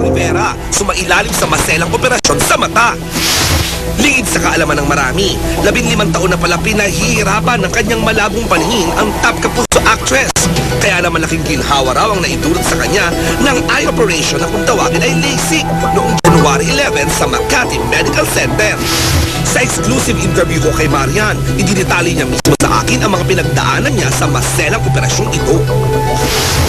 Rivera, sumailalim sa maselang operasyon sa mata. Lingid sa kaalaman ng marami, 15 taon na pala pinahihirapan ng kanyang malabong paningin ang top kapuso actress. Kaya naman malaking ginhawa raw ang naidulot sa kanya ng eye operation na kung tawagin ay LASIK noong January 11 sa Makati Medical Center. Sa exclusive interview ko kay Marian, idinitali niya mismo sa akin ang mga pinagdaanan niya sa maselang operasyong ito.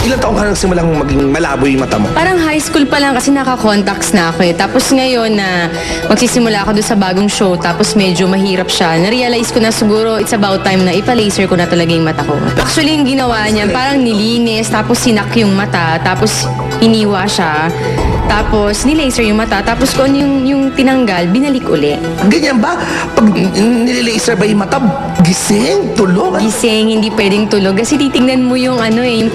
Ilang taong ka nang simulang maging malabo yung mata mo? Parang high school pa lang kasi naka-contacts na ako eh. Tapos ngayon na magsisimula ako doon sa bagong show, tapos medyo mahirap siya. Na-realize ko na siguro it's about time na ipa-laser ko na talaga yung mata ko. Actually, yung ginawa niya, parang nilinis, tapos sinak yung mata, tapos iniwa siya, tapos nilaser yung mata, tapos kung ano yung tinanggal, binalik uli. Ganyan ba? Pag nililaser ba yung mata, gising, tulog? Gising, hindi pwedeng tulog. Kasi titingnan mo yung ano eh,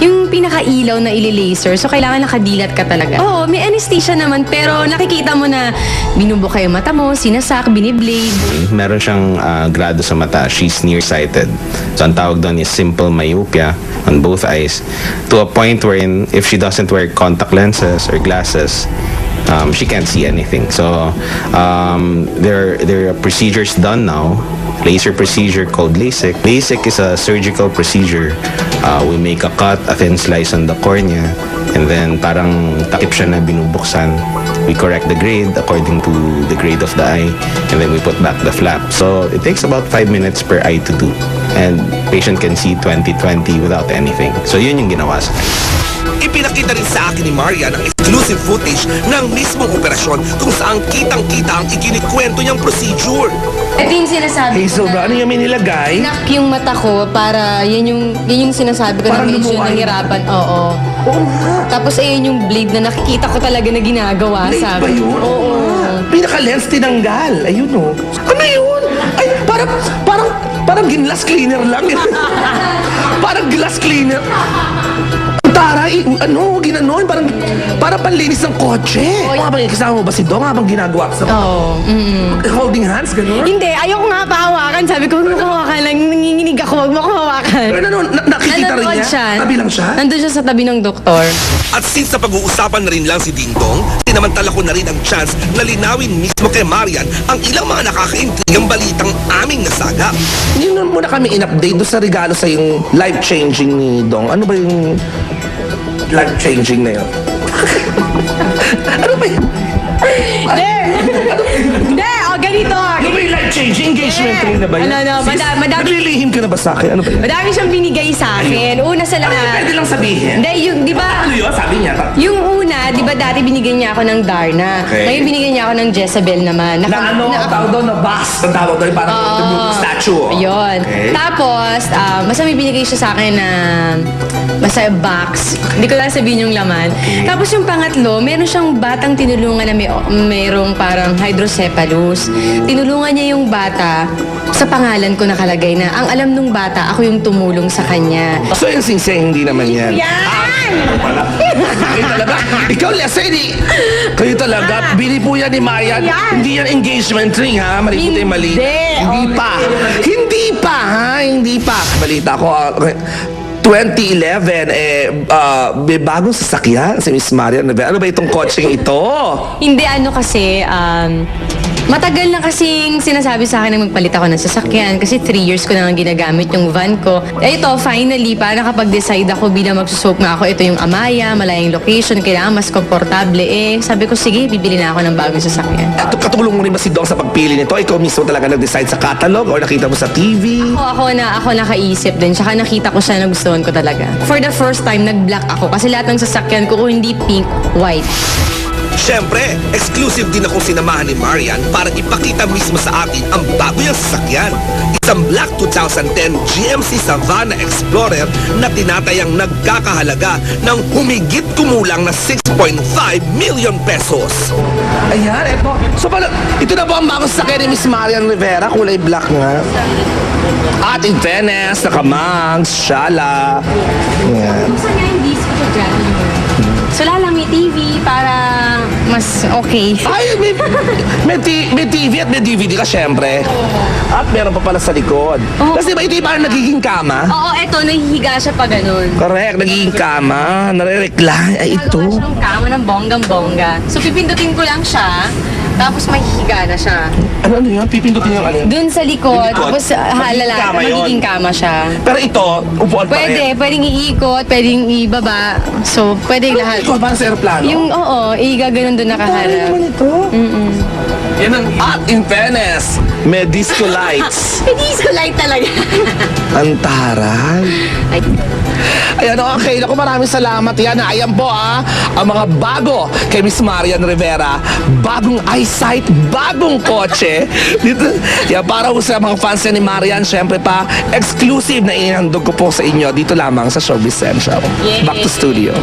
yung pinaka-ilaw na ililaser. So, kailangan nakadilat ka talaga. Oo, may anesthesia naman, pero nakikita mo na binubuka yung mata mo, sinasak, biniblade. Meron siyang grado sa mata. She's nearsighted. So, ang tawag doon is simple myopia on both eyes to a point wherein if she doesn't wear contact lenses or glasses, she can't see anything. So, there are procedures done now. Laser procedure called LASIK. LASIK is a surgical procedure. We make a cut, a thin slice on the cornea, and then parang takip siya na binubuksan. We correct the grade according to the grade of the eye, and then we put back the flap. So it takes about 5 minutes per eye to do, and patient can see 20/20 without anything. So yun yung ginawa sa kanya. Ipinakita rin sa akin ni Marian ang exclusive footage ng mismong operasyon kung saan kitang-kita ang ikinikwento niyang procedure. Ito yung sinasabi Hazel, ano yung may nilagay? Sinak yung mata ko para yun yung sinasabi ko Parang na medyo lumuan. nahirapan. Oo. Oo nga. Tapos ayun yung blade na nakikita ko talaga na ginagawa Blade sa ba yun? Oo. Pinaka-lens tinanggal. Ayun o. Ano yun? Ay, parang glass cleaner lang. Parang glass cleaner. Taray, ginanon, parang panlinis ng kotse. Habang kasama mo ba si Dong habang ginagawa sa Oo. holding hands, gano'n? Hindi, ayoko nga pahawakan. Sabi ko, huwag mo hawakan lang. Nanginginig ako, huwag mo ko hawakan. Pero nakikita rin Nanonood niya? siya. Tabi lang siya? Nandun siya sa tabi ng doktor. At since sa pag-uusapan na rin lang si Ding Dong, sinamantala ko na rin ang chance na linawin mismo kay Marian ang ilang mga nakakaintrigang balitang aming nasagap. Yun muna kami in-update doon sa regalo sa yung life-changing ni Dong. Ano ba yung life-changing na yun? Ano ba yun? Hindi, ganito. Ano ba yung life-changing? Engagement ring na ba yun? Ano, Sis, madami. naglilihim ka na ba sa akin? Ano ba yun? Madami siyang binigay sa akin. Una sa Ano yun? lahat. Pwede lang sabihin? Hindi, yung, di ba? Ano yun? Sabi niya. Yung una, di ba dati binigyan niya ako ng Darna. Okay. Ngayon binigyan niya ako ng Jezebel naman. Na ano? Ang tawag doon na bus. Ang tawag doon parang statue. Ayun. Okay. Tapos, basta may binigay siya sa akin na basta box. Hindi ko lang sabihin yung laman. Tapos yung pangatlo, meron siyang batang tinulungan na mayroong parang hydrocephalus. Tinulungan niya yung bata sa pangalan ko nakalagay na ang alam nung bata, ako yung tumulong sa kanya. So yung singseng, hindi naman yan. Yan! Pala. Kayo talaga. Ikaw, Leslie, kayo talaga. Bili po yan ni Marian. Yan. Hindi yan engagement ring, ha? Mali po tayo mali. Hindi pa. Hindi pa, ha? Hindi pa. Balita ko, 2011, may bagong sasakyan si Miss Marian. Ano ba itong coaching ito? Hindi kasi, matagal na kasing sinasabi sa akin na magpalit ako ng sasakyan kasi 3 years ko na lang ginagamit yung van ko. Ito, finally, para nakapag-decide ako bilang magsusok nga ako, ito yung Amaya, malayang location, kailangan mas komportable. Sabi ko, sige, bibili na ako ng bagong sasakyan. At katulong mo rin ba si Dong sa pagpili nito? Ikaw mismo talaga nag-decide sa catalog or nakita mo sa TV? Ako nakaisip din, tsaka nakita ko siya na gustuhan ko talaga. For the first time, nag-black ako kasi lahat ng sasakyan ko, kung hindi pink, white. Siyempre, exclusive din akong sinamahan ni Marian para ipakita mismo sa atin ang bago niyang sasakyan. Isang black 2010 GMC Savannah Explorer na tinatayang nagkakahalaga ng humigit kumulang na 6.5 million pesos. Ayan, eto. So pala, ito na ba ang bagong sasakyan ni Miss Marian Rivera? Kulay black nga. At in fairness, nakamangs, shala. Ayan. Gusto niya yung disco ko dyan. So lang may TV para mas okay. Ay, may TV at may DVD ka, syempre. At meron pa pala sa likod. Oo. Kasi ba ito yung parang nagiging kama? Oo, eto, nahihiga siya pa ganun. Correct, nagiging kama. Nare-recline. Ay, ito. Nagawa siyang kama ng bonggang-bongga. So, pipindutin ko lang siya, tapos mahihiga na siya. Ano yun? Pipindutin yung ano? Dun sa likod, Likod? tapos Magiging kama yun. magiging kama siya. Pero ito, upuan pa rin. Pwedeng iikot, pwedeng ibaba. So, pwede lahat. Ito, parang sa aeroplano. Yung, oo, igaganon doon Ano nakaharap. naman ito? Yan ang... At in fairness, may disco lights. Hindi ko light talaga. Ang taray. Ay, Ayan, okay. Naku, maraming salamat. Yan, ayan po ang mga bago kay Miss Marian Rivera. Bagong eyesight, bagong kotse. Dito, yan, para po sa mga fans ni Marian, syempre pa, exclusive na ihandog ko po sa inyo dito lamang sa Showbiz Central. Yay! Back to studio.